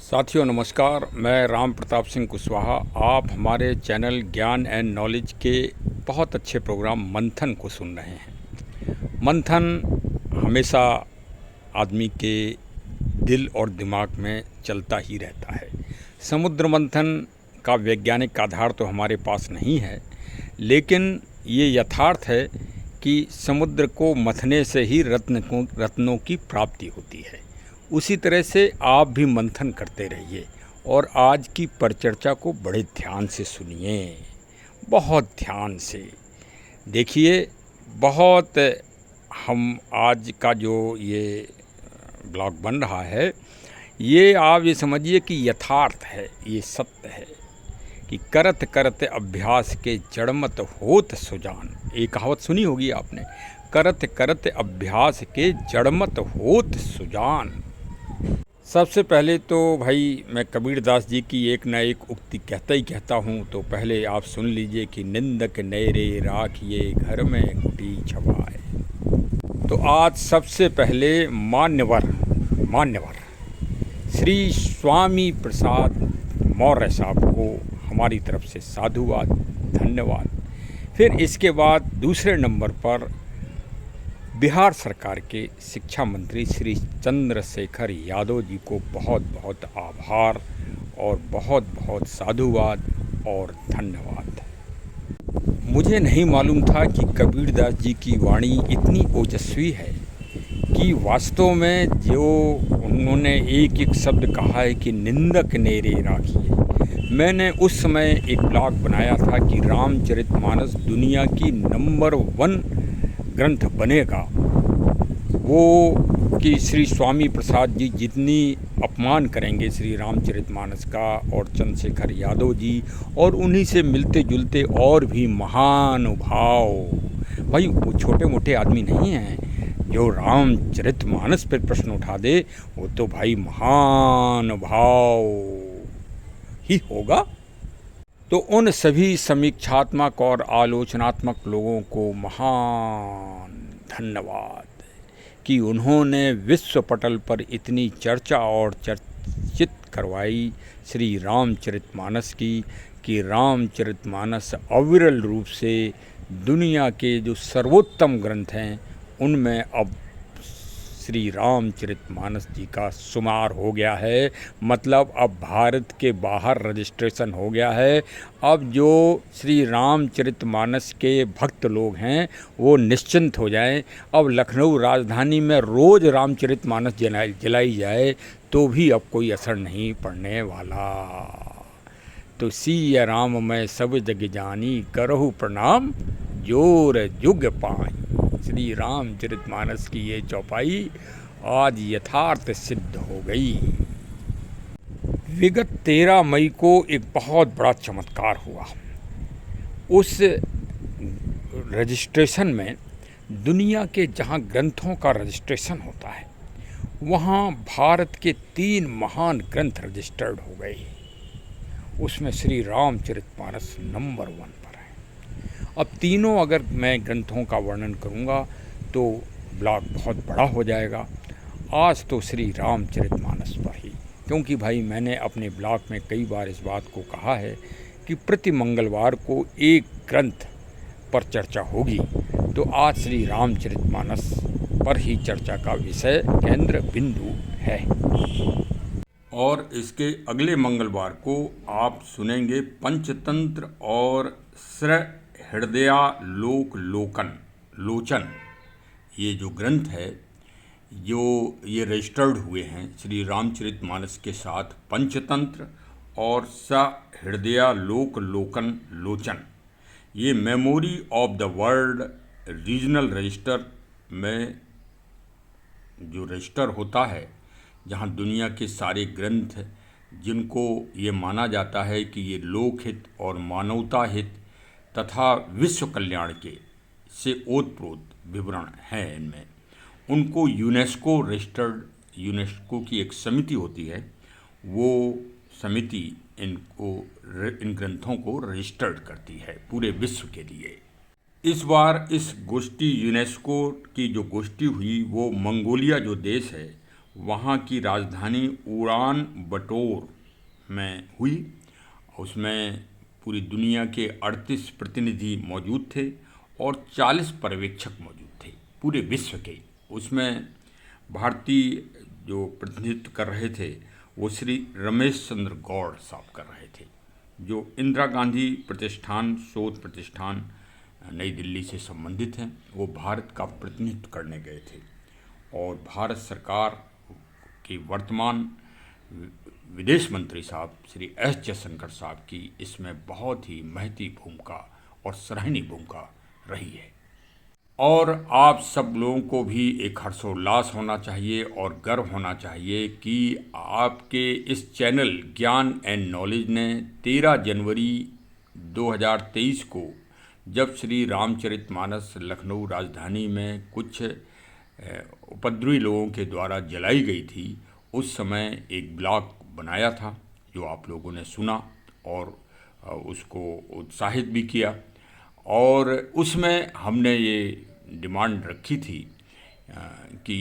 साथियों नमस्कार, मैं राम प्रताप सिंह कुशवाहा। आप हमारे चैनल ज्ञान एंड नॉलेज के बहुत अच्छे प्रोग्राम मंथन को सुन रहे हैं। मंथन हमेशा आदमी के दिल और दिमाग में चलता ही रहता है। समुद्र मंथन का वैज्ञानिक आधार तो हमारे पास नहीं है, लेकिन ये यथार्थ है कि समुद्र को मथने से ही रत्नों की प्राप्ति होती है। उसी तरह से आप भी मंथन करते रहिए और आज की परिचर्चा को बड़े ध्यान से सुनिए, बहुत ध्यान से देखिए। बहुत हम आज का जो ये ब्लॉग बन रहा है, ये आप ये समझिए कि यथार्थ है, ये सत्य है कि करत करत अभ्यास के जड़मत होत सुजान। एक कहावत सुनी होगी आपने, करत करत अभ्यास के जड़मत होत सुजान। सबसे पहले तो भाई मैं कबीरदास जी की एक न एक उक्ति कहता ही कहता हूँ, तो पहले आप सुन लीजिए कि निंदक नैरे राखिए घर में कुटी छवाए। तो आज सबसे पहले मान्यवर श्री स्वामी प्रसाद मौर्य साहब को हमारी तरफ से साधुवाद, धन्यवाद। फिर इसके बाद दूसरे नंबर पर बिहार सरकार के शिक्षा मंत्री श्री चंद्रशेखर यादव जी को बहुत बहुत आभार और बहुत बहुत साधुवाद और धन्यवाद। मुझे नहीं मालूम था कि कबीरदास जी की वाणी इतनी ओजस्वी है कि वास्तव में जो उन्होंने एक एक शब्द कहा है कि निंदक नेरे राखिए। मैंने उस समय एक ब्लॉग बनाया था कि रामचरितमानस दुनिया की नंबर 1 ग्रंथ बनेगा, वो कि श्री स्वामी प्रसाद जी जितनी अपमान करेंगे श्री रामचरितमानस का और चंद्रशेखर यादव जी और उन्हीं से मिलते जुलते और भी महानुभाव, भाई वो छोटे मोटे आदमी नहीं हैं जो रामचरितमानस पर प्रश्न उठा दे, वो तो भाई महानुभाव ही होगा। तो उन सभी समीक्षात्मक और आलोचनात्मक लोगों को महान धन्यवाद कि उन्होंने विश्व पटल पर इतनी चर्चा और चर्चित करवाई श्री रामचरितमानस की, कि रामचरितमानस अविरल रूप से दुनिया के जो सर्वोत्तम ग्रंथ हैं उनमें अब श्री रामचरितमानस जी का शुमार हो गया है। मतलब अब भारत के बाहर रजिस्ट्रेशन हो गया है। अब जो श्री रामचरितमानस के भक्त लोग हैं वो निश्चिंत हो जाएं। अब लखनऊ राजधानी में रोज़ रामचरितमानस जलाई जाए तो भी अब कोई असर नहीं पड़ने वाला। तो सिया राम मैं सब जग जानी, करहु प्रणाम जोर जुग पाई। श्री रामचरितमानस की ये चौपाई आज यथार्थ सिद्ध हो गई। विगत 13 मई को एक बहुत बड़ा चमत्कार हुआ। उस रजिस्ट्रेशन में दुनिया के जहाँ ग्रंथों का रजिस्ट्रेशन होता है वहाँ भारत के 3 महान ग्रंथ रजिस्टर्ड हो गए। उसमें श्री रामचरितमानस नंबर 1 पर है। अब तीनों अगर मैं ग्रंथों का वर्णन करूंगा तो ब्लॉग बहुत बड़ा हो जाएगा। आज तो श्री रामचरितमानस पर ही, क्योंकि भाई मैंने अपने ब्लॉग में कई बार इस बात को कहा है कि प्रति मंगलवार को एक ग्रंथ पर चर्चा होगी, तो आज श्री रामचरितमानस पर ही चर्चा का विषय केंद्र बिंदु है। और इसके अगले मंगलवार को आप सुनेंगे पंचतंत्र और हृदयालोक लोचन। ये जो ग्रंथ है, जो ये रजिस्टर्ड हुए हैं श्री रामचरितमानस के साथ, पंचतंत्र और हृदयालोक लोचन, ये memory of the world regional register में जो रजिस्टर होता है, जहाँ दुनिया के सारे ग्रंथ जिनको ये माना जाता है कि ये लोकहित और मानवता हित तथा विश्व कल्याण के से ओतप्रोत विवरण हैं, इनमें उनको यूनेस्को रजिस्टर्ड, यूनेस्को की एक समिति होती है, वो समिति इन ग्रंथों को रजिस्टर्ड करती है पूरे विश्व के लिए। इस बार इस गोष्ठी, यूनेस्को की जो गोष्ठी हुई, वो मंगोलिया जो देश है वहाँ की राजधानी उड़ान बटोर में हुई। उसमें पूरी दुनिया के 38 प्रतिनिधि मौजूद थे और 40 पर्यवेक्षक मौजूद थे पूरे विश्व के। उसमें भारतीय जो प्रतिनिधित्व कर रहे थे वो श्री रमेश चंद्र गौड़ साहब कर रहे थे, जो इंदिरा गांधी प्रतिष्ठान शोध प्रतिष्ठान नई दिल्ली से संबंधित हैं। वो भारत का प्रतिनिधित्व करने गए थे और भारत सरकार के वर्तमान विदेश मंत्री साहब श्री एस जयशंकर साहब की इसमें बहुत ही महती भूमिका और सराहनीय भूमिका रही है। और आप सब लोगों को भी एक हर्षोल्लास होना चाहिए और गर्व होना चाहिए कि आपके इस चैनल ज्ञान एंड नॉलेज ने 13 जनवरी 2023 को, जब श्री रामचरितमानस लखनऊ राजधानी में कुछ उपद्रवी लोगों के द्वारा जलाई गई थी, उस समय एक ब्लॉग बनाया था जो आप लोगों ने सुना और उसको उत्साहित भी किया। और उसमें हमने ये डिमांड रखी थी कि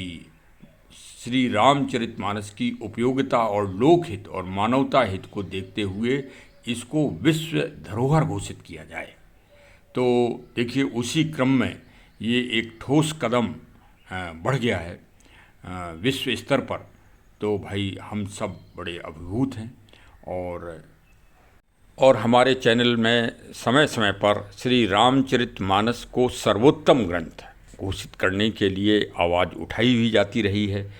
श्री रामचरितमानस की उपयोगिता और लोकहित और मानवता हित को देखते हुए इसको विश्व धरोहर घोषित किया जाए। तो देखिए, उसी क्रम में ये एक ठोस कदम बढ़ गया है विश्व स्तर पर। तो भाई हम सब बड़े अभिभूत हैं और हमारे चैनल में समय समय पर श्री रामचरितमानस को सर्वोत्तम ग्रंथ घोषित करने के लिए आवाज़ उठाई भी जाती रही है।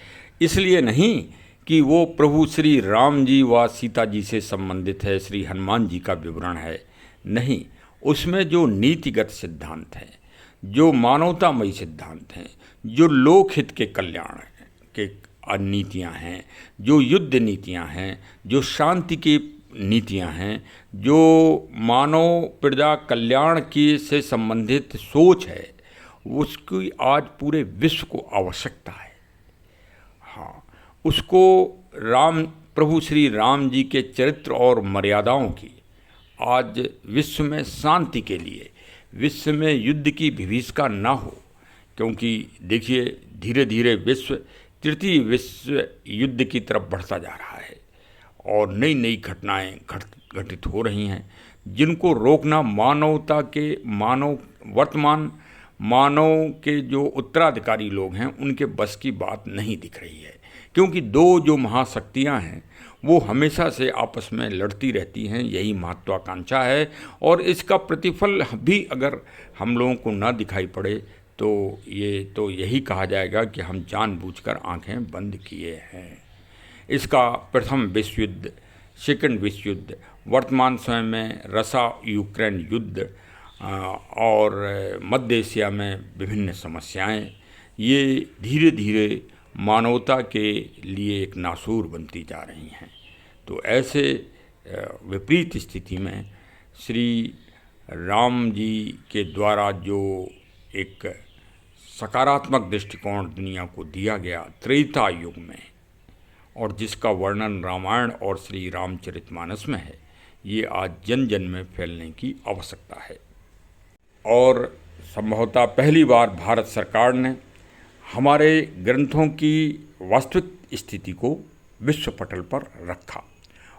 इसलिए नहीं कि वो प्रभु श्री राम जी व सीता जी से संबंधित है, श्री हनुमान जी का विवरण है, नहीं, उसमें जो नीतिगत सिद्धांत हैं, जो मानवतामयी सिद्धांत हैं, जो लोकहित के कल्याण के नीतियां हैं, जो युद्ध नीतियां हैं, जो शांति की नीतियां हैं, जो मानव प्रजा कल्याण की से संबंधित सोच है, उसकी आज पूरे विश्व को आवश्यकता है। हाँ, उसको प्रभु श्री राम जी के चरित्र और मर्यादाओं की आज विश्व में शांति के लिए, विश्व में युद्ध की विभीषिका ना हो, क्योंकि देखिए धीरे धीरे विश्व तृतीय विश्व युद्ध की तरफ बढ़ता जा रहा है और नई नई घटनाएं घटित हो रही हैं, जिनको रोकना मानवता के वर्तमान मानव के जो उत्तराधिकारी लोग हैं उनके बस की बात नहीं दिख रही है। क्योंकि दो जो महाशक्तियां हैं वो हमेशा से आपस में लड़ती रहती हैं, यही महत्वाकांक्षा है। और इसका प्रतिफल भी अगर हम लोगों को ना दिखाई पड़े तो यही कहा जाएगा कि हम जानबूझकर आंखें बंद किए हैं। इसका प्रथम विश्व युद्ध, सेकंड विश्व युद्ध, वर्तमान समय में रसा यूक्रेन युद्ध और मध्य एशिया में विभिन्न समस्याएं, ये धीरे धीरे मानवता के लिए एक नासूर बनती जा रही हैं। तो ऐसे विपरीत स्थिति में श्री राम जी के द्वारा जो एक सकारात्मक दृष्टिकोण दुनिया को दिया गया त्रेता युग में, और जिसका वर्णन रामायण और श्री रामचरितमानस में है, ये आज जन जन में फैलने की आवश्यकता है। और संभवतः पहली बार भारत सरकार ने हमारे ग्रंथों की वास्तविक स्थिति को विश्व पटल पर रखा।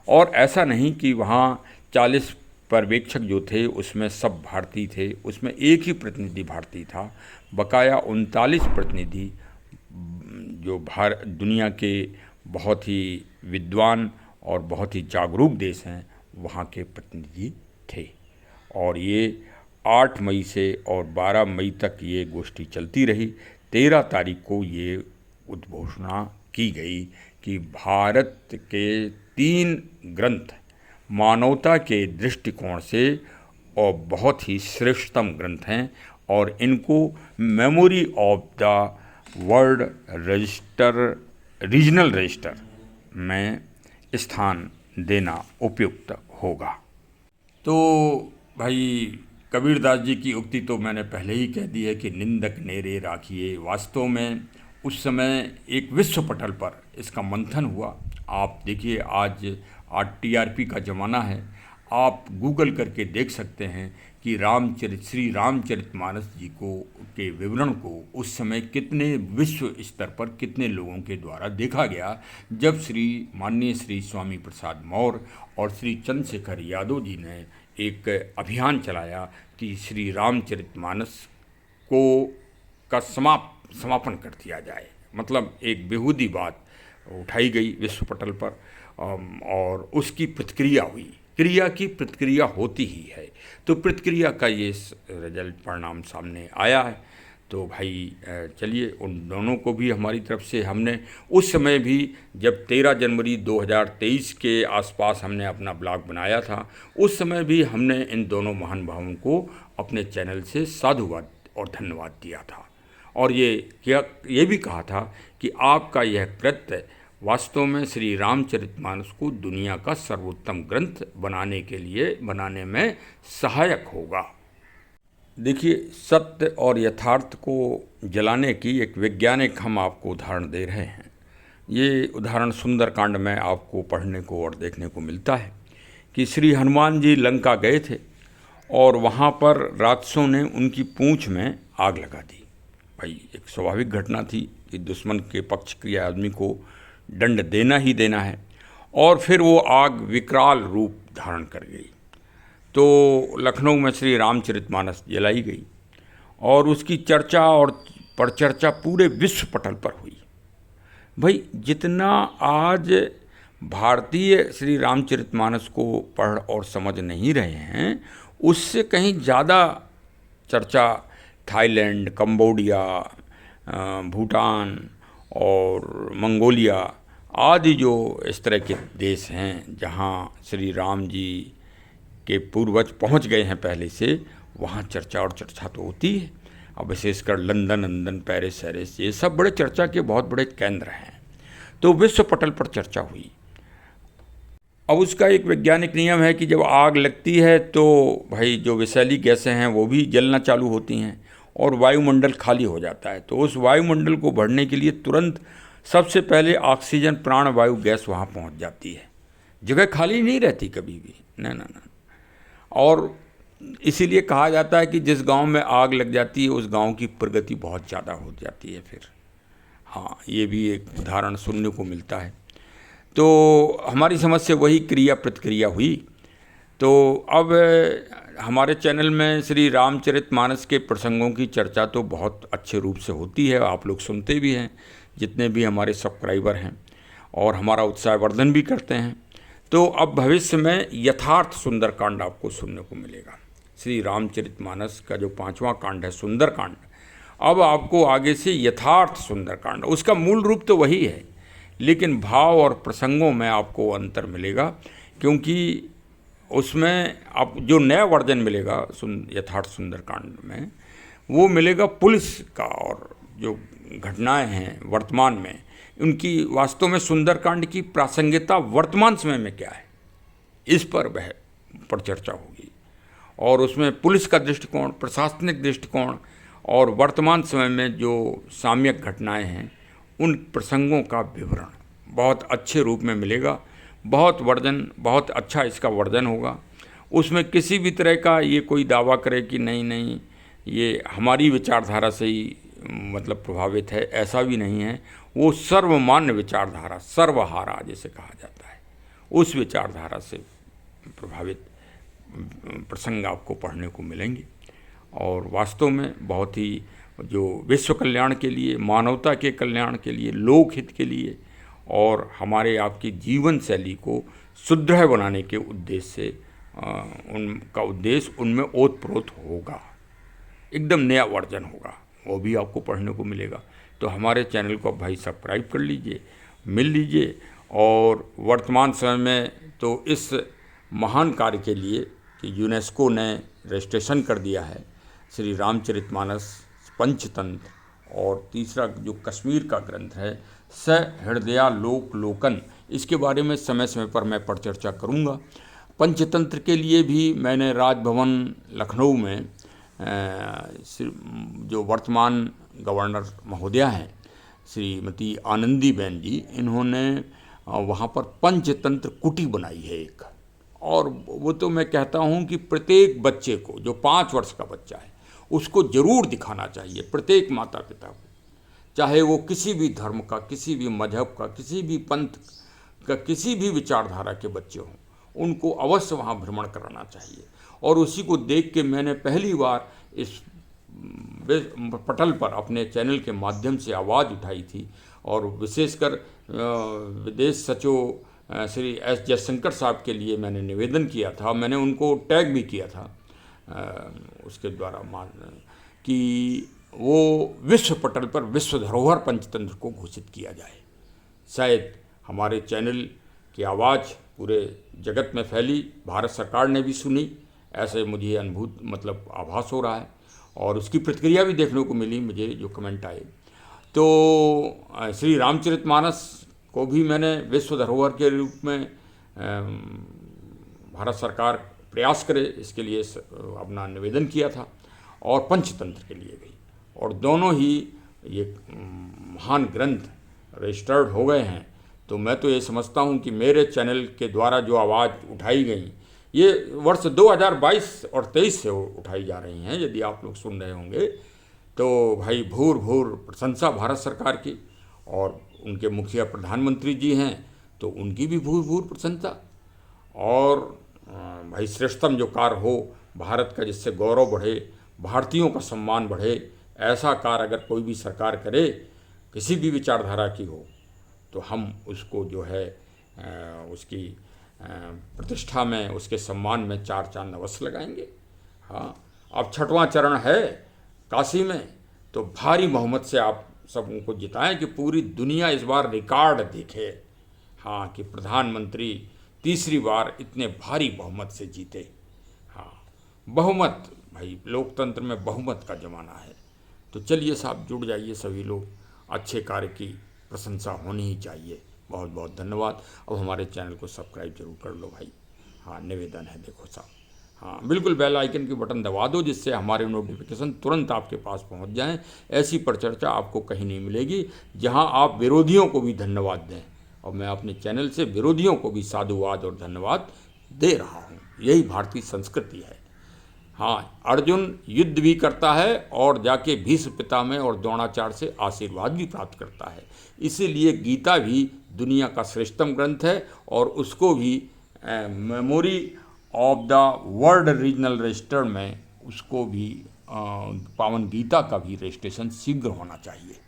और ऐसा नहीं कि वहाँ 40 पर्यवेक्षक जो थे उसमें सब भारतीय थे, उसमें एक ही प्रतिनिधि भारतीय था। बकाया 39 प्रतिनिधि जो दुनिया के बहुत ही विद्वान और बहुत ही जागरूक देश हैं वहाँ के प्रतिनिधि थे। और ये 8 मई से और 12 मई तक ये गोष्ठी चलती रही। 13 तारीख को ये उद्घोषणा की गई कि भारत के 3 ग्रंथ मानवता के दृष्टिकोण से और बहुत ही श्रेष्ठतम ग्रंथ हैं और इनको memory of the world register, regional register में स्थान देना उपयुक्त होगा। तो भाई कबीरदास जी की उक्ति तो मैंने पहले ही कह दी है कि निंदक नेरे राखिए। वास्तव में उस समय एक विश्व पटल पर इसका मंथन हुआ। आप देखिए आज टीआरपी का ज़माना है। आप गूगल करके देख सकते हैं कि श्री रामचरितमानस जी को के विवरण को उस समय कितने विश्व स्तर पर कितने लोगों के द्वारा देखा गया, जब माननीय श्री स्वामी प्रसाद मौर्य और श्री चंद्रशेखर यादव जी ने एक अभियान चलाया कि श्री रामचरितमानस को का समापन कर दिया जाए। मतलब एक बेहूदी बात उठाई गई विश्व पटल पर, और उसकी प्रतिक्रिया हुई। क्रिया की प्रतिक्रिया होती ही है, तो प्रतिक्रिया का ये रिजल्ट परिणाम सामने आया है। तो भाई चलिए, उन दोनों को भी हमारी तरफ से, हमने उस समय भी जब 13 जनवरी 2023 के आसपास हमने अपना ब्लॉग बनाया था, उस समय भी हमने इन दोनों महानुभावों को अपने चैनल से साधुवाद और धन्यवाद दिया था, और ये भी कहा था कि आपका यह कृत्य वास्तव में श्री रामचरितमानस को दुनिया का सर्वोत्तम ग्रंथ बनाने में सहायक होगा। देखिए, सत्य और यथार्थ को जलाने की एक वैज्ञानिक हम आपको उदाहरण दे रहे हैं। ये उदाहरण सुंदरकांड में आपको पढ़ने को और देखने को मिलता है कि श्री हनुमान जी लंका गए थे और वहाँ पर राक्षसों ने उनकी पूंछ में आग लगा दी। भाई एक स्वाभाविक घटना थी कि दुश्मन के पक्ष के आदमी को दंड देना ही देना है, और फिर वो आग विकराल रूप धारण कर गई। तो लखनऊ में श्री रामचरितमानस जलाई गई और उसकी चर्चा और परिचर्चा पूरे विश्व पटल पर हुई। भाई जितना आज भारतीय श्री रामचरितमानस को पढ़ और समझ नहीं रहे हैं, उससे कहीं ज़्यादा चर्चा थाईलैंड, कंबोडिया, भूटान और मंगोलिया आदि जो इस तरह के देश हैं जहाँ श्री राम जी के पूर्वज पहुँच गए हैं पहले से, वहाँ चर्चा और चर्चा तो होती है। अब विशेषकर लंदन, पेरिस, हैरिस, ये सब बड़े चर्चा के बहुत बड़े केंद्र हैं। तो विश्व पटल पर चर्चा हुई। अब उसका एक वैज्ञानिक नियम है कि जब आग लगती है तो भाई जो विषैली गैसें हैं वो भी जलना चालू होती हैं और वायुमंडल खाली हो जाता है। तो उस वायुमंडल को भरने के लिए तुरंत सबसे पहले ऑक्सीजन प्राणवायु गैस वहाँ पहुँच जाती है। जगह खाली नहीं रहती कभी भी, ना। और इसीलिए कहा जाता है कि जिस गांव में आग लग जाती है उस गांव की प्रगति बहुत ज़्यादा हो जाती है फिर। हाँ, ये भी एक उदाहरण सुनने को मिलता है। तो हमारी समझ से वही क्रिया प्रतिक्रिया हुई। तो अब हमारे चैनल में श्री रामचरितमानस के प्रसंगों की चर्चा तो बहुत अच्छे रूप से होती है, आप लोग सुनते भी हैं, जितने भी हमारे सब्सक्राइबर हैं, और हमारा उत्साहवर्धन भी करते हैं। तो अब भविष्य में यथार्थ सुंदरकांड आपको सुनने को मिलेगा। श्री रामचरितमानस का जो 5वां कांड है सुंदरकांड, अब आपको आगे से यथार्थ सुंदरकांड, उसका मूल रूप तो वही है, लेकिन भाव और प्रसंगों में आपको अंतर मिलेगा, क्योंकि उसमें आप जो नया वर्जन मिलेगा यथार्थ सुंदरकांड में, वो मिलेगा पुलिस का, और जो घटनाएं हैं वर्तमान में उनकी, वास्तव में सुंदरकांड की प्रासंगिकता वर्तमान समय में क्या है, इस पर चर्चा होगी। और उसमें पुलिस का दृष्टिकोण, प्रशासनिक दृष्टिकोण और वर्तमान समय में जो साम्यक घटनाएं हैं उन प्रसंगों का विवरण बहुत अच्छे रूप में मिलेगा। बहुत अच्छा इसका वर्जन होगा। उसमें किसी भी तरह का ये कोई दावा करे कि नहीं ये हमारी विचारधारा से ही मतलब प्रभावित है, ऐसा भी नहीं है। वो सर्वमान्य विचारधारा, सर्वहारा जैसे कहा जाता है, उस विचारधारा से प्रभावित प्रसंग आपको पढ़ने को मिलेंगे। और वास्तव में बहुत ही जो विश्व कल्याण के लिए, मानवता के कल्याण के लिए, लोकहित के लिए और हमारे आपकी जीवन शैली को सुदृढ़ बनाने के उद्देश्य से उनका उद्देश्य उनमें ओतप्रोत होगा, एकदम नया वर्जन होगा, वो भी आपको पढ़ने को मिलेगा। तो हमारे चैनल को भाई सब्सक्राइब कर लीजिए, मिल लीजिए। और वर्तमान समय में तो इस महान कार्य के लिए कि यूनेस्को ने रजिस्ट्रेशन कर दिया है श्री रामचरितमानस पंचतंत्र, और तीसरा जो कश्मीर का ग्रंथ है सहृदयालोकलोकन, इसके बारे में समय समय पर मैं परिचर्चा करूँगा। पंचतंत्र के लिए भी मैंने राजभवन लखनऊ में जो वर्तमान गवर्नर महोदया हैं श्रीमती आनंदीबेन जी, इन्होंने वहाँ पर पंचतंत्र कुटी बनाई है एक, और वो तो मैं कहता हूँ कि प्रत्येक बच्चे को, जो 5 वर्ष का बच्चा है, उसको ज़रूर दिखाना चाहिए, प्रत्येक माता पिता को, चाहे वो किसी भी धर्म का, किसी भी मजहब का, किसी भी पंथ का, किसी भी विचारधारा के बच्चे हों, उनको अवश्य वहाँ भ्रमण कराना चाहिए। और उसी को देख के मैंने पहली बार इस पटल पर अपने चैनल के माध्यम से आवाज़ उठाई थी, और विशेषकर विदेश सचिव श्री एस जयशंकर साहब के लिए मैंने निवेदन किया था, मैंने उनको टैग भी किया था उसके द्वारा कि वो विश्व पटल पर विश्व धरोहर पंचतंत्र को घोषित किया जाए। शायद हमारे चैनल की आवाज़ पूरे जगत में फैली, भारत सरकार ने भी सुनी, ऐसे मुझे अनुभूत आभास हो रहा है, और उसकी प्रतिक्रिया भी देखने को मिली मुझे, जो कमेंट आए। तो श्री रामचरितमानस को भी मैंने विश्व धरोहर के रूप में भारत सरकार प्रयास करे इसके लिए अपना निवेदन किया था, और पंचतंत्र के लिए भी, और दोनों ही ये महान ग्रंथ रजिस्टर्ड हो गए हैं। तो मैं तो ये समझता हूँ कि मेरे चैनल के द्वारा जो आवाज़ उठाई गई, ये वर्ष 2022 और 23 से उठाई जा रही हैं, यदि आप लोग सुन रहे होंगे तो भाई भूर भूर प्रशंसा भारत सरकार की, और उनके मुखिया प्रधानमंत्री जी हैं तो उनकी भी भूर भूर प्रशंसा। और भाई श्रेष्ठतम जो कार्य हो भारत का, जिससे गौरव बढ़े, भारतीयों का सम्मान बढ़े, ऐसा कार्य अगर कोई भी सरकार करे, किसी भी विचारधारा की हो, तो हम उसको जो है उसकी प्रतिष्ठा में, उसके सम्मान में 4 चांद अवश्य लगाएंगे। हाँ, अब 6वां चरण है काशी में, तो भारी बहुमत से आप सब उनको जिताएं कि पूरी दुनिया इस बार रिकॉर्ड देखे, हाँ, कि प्रधानमंत्री तीसरी बार इतने भारी बहुमत से जीते। हाँ, बहुमत, भाई लोकतंत्र में बहुमत का ज़माना है। तो चलिए साहब, जुड़ जाइए सभी लोग, अच्छे कार्य की प्रशंसा होनी ही चाहिए। बहुत बहुत धन्यवाद। अब हमारे चैनल को सब्सक्राइब जरूर कर लो भाई। हाँ, निवेदन है, देखो साहब, हाँ बिल्कुल बेल आइकन की बटन दबा दो, जिससे हमारे नोटिफिकेशन तुरंत आपके पास पहुंच जाएं। ऐसी परिचर्चा आपको कहीं नहीं मिलेगी जहां आप विरोधियों को भी धन्यवाद दें, और मैं अपने चैनल से विरोधियों को भी साधुवाद और धन्यवाद दे रहा हूं। यही भारतीय संस्कृति है। हाँ, अर्जुन युद्ध भी करता है और जाके भीष्म पितामह और द्रोणाचार्य से आशीर्वाद भी प्राप्त करता है। इसीलिए गीता भी दुनिया का श्रेष्ठतम ग्रंथ है, और उसको भी memory of the world regional register में उसको भी पावन गीता का भी रजिस्ट्रेशन शीघ्र होना चाहिए।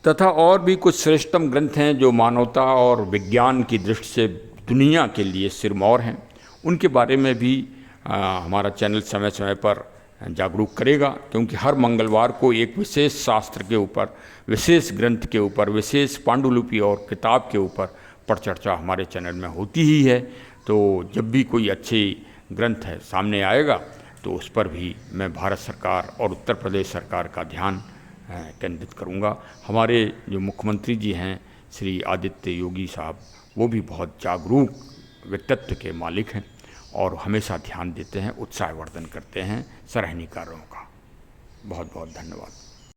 तथा और भी कुछ श्रेष्ठतम ग्रंथ हैं जो मानवता और विज्ञान की दृष्टि से दुनिया के लिए सिरमौर हैं। उनके बारे में भी हमारा चैनल समय समय पर जागरूक करेगा, क्योंकि हर मंगलवार को एक विशेष शास्त्र के ऊपर, विशेष ग्रंथ के ऊपर, विशेष पांडुलिपि और किताब के ऊपर परिचर्चा हमारे चैनल में होती ही है। तो जब भी कोई अच्छी ग्रंथ है सामने आएगा, तो उस पर भी मैं भारत सरकार और उत्तर प्रदेश सरकार का ध्यान केंद्रित करूंगा। हमारे जो मुख्यमंत्री जी हैं श्री आदित्य योगी साहब, वो भी बहुत जागरूक व्यक्तित्व के मालिक हैं, और हमेशा ध्यान देते हैं, उत्साहवर्धन करते हैं सराहनीय कार्यों का। बहुत बहुत धन्यवाद।